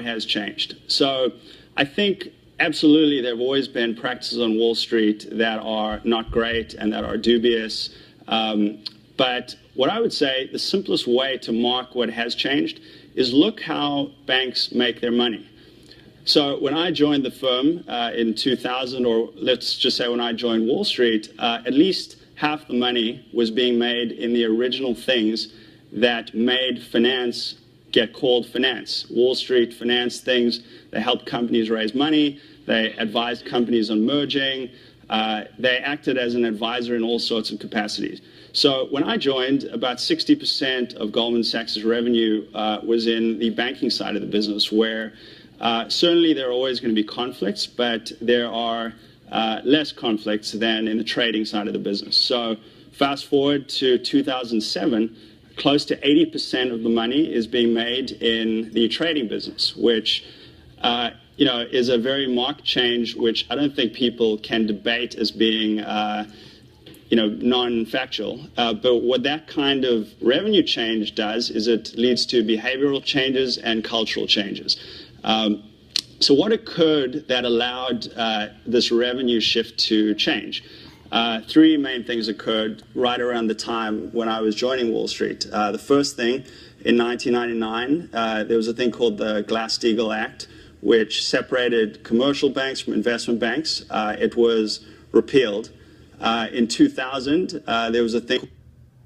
has changed. So I think absolutely there have always been practices on Wall Street that are not great and that are dubious. But what I would say, the simplest way to mark what has changed is look how banks make their money. So when I joined the firm in 2000, or let's just say when I joined Wall Street, at least half the money was being made in the original things that made finance get called finance. Wall Street financed things. They helped companies raise money. They advised companies on merging. They acted as an advisor in all sorts of capacities. So when I joined, about 60% of Goldman Sachs' revenue was in the banking side of the business, where certainly there are always going to be conflicts, but there are less conflicts than in the trading side of the business. So fast forward to 2007, close to 80% of the money is being made in the trading business, which is a very marked change, which I don't think people can debate as being non-factual. But what that kind of revenue change does is it leads to behavioral changes and cultural changes. So what occurred that allowed this revenue shift to change? Three main things occurred right around the time when I was joining Wall Street. The first thing, in 1999, there was a thing called the Glass-Steagall Act, which separated commercial banks from investment banks. It was repealed. In 2000, there was a thing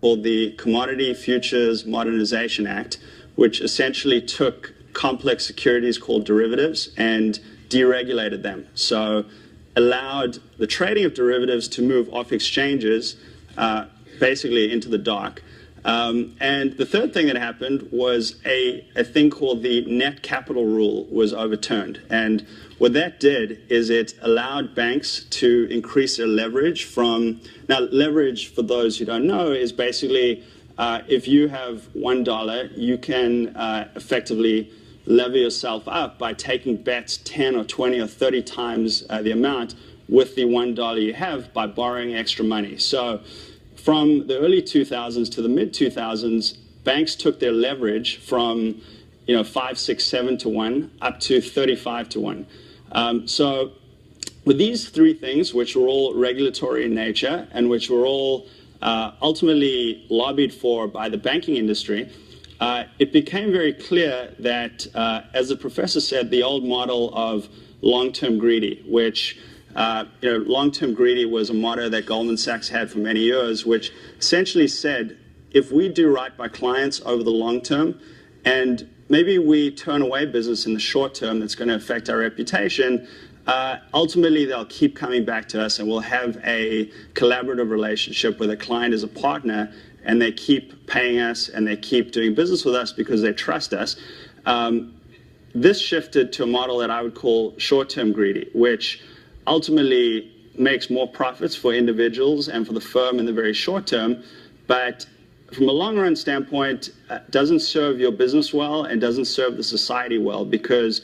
called the Commodity Futures Modernization Act, which essentially took complex securities called derivatives and deregulated them. So allowed the trading of derivatives to move off exchanges basically into the dark. And the third thing that happened was a thing called the net capital rule was overturned. And what that did is it allowed banks to increase their leverage from, now leverage, for those who don't know, is basically if you have $1, you can effectively lever yourself up by taking bets 10 or 20 or 30 times the amount with the $1 you have by borrowing extra money. So from the early 2000s to the mid 2000s, banks took their leverage from 5, 6, 7 to 1 up to 35 to 1. So with these three things, which were all regulatory in nature and which were all ultimately lobbied for by the banking industry, it became very clear that, as the professor said, the old model of long-term greedy, which long-term greedy was a motto that Goldman Sachs had for many years, which essentially said, if we do right by clients over the long term, and maybe we turn away business in the short term that's going to affect our reputation, ultimately they'll keep coming back to us and we'll have a collaborative relationship where the client is a partner and they keep paying us and they keep doing business with us because they trust us. This shifted to a model that I would call short-term greedy, which ultimately makes more profits for individuals and for the firm in the very short term, but from a long-run standpoint, doesn't serve your business well and doesn't serve the society well, because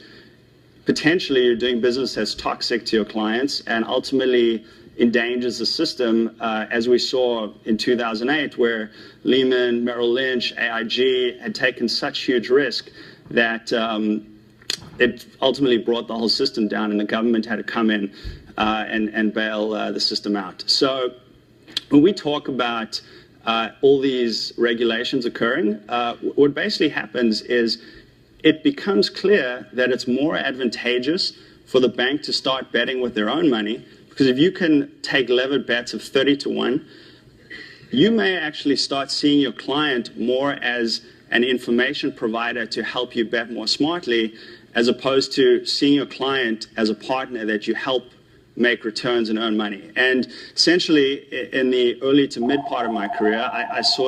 potentially you're doing business that's toxic to your clients and ultimately endangers the system, as we saw in 2008, where Lehman, Merrill Lynch, AIG had taken such huge risk that it ultimately brought the whole system down, and the government had to come in and bail the system out. So when we talk about all these regulations occurring, what basically happens is it becomes clear that it's more advantageous for the bank to start betting with their own money, because if you can take levered bets of 30 to 1, you may actually start seeing your client more as an information provider to help you bet more smartly, as opposed to seeing your client as a partner that you help make returns and earn money. And essentially, in the early to mid part of my career, I saw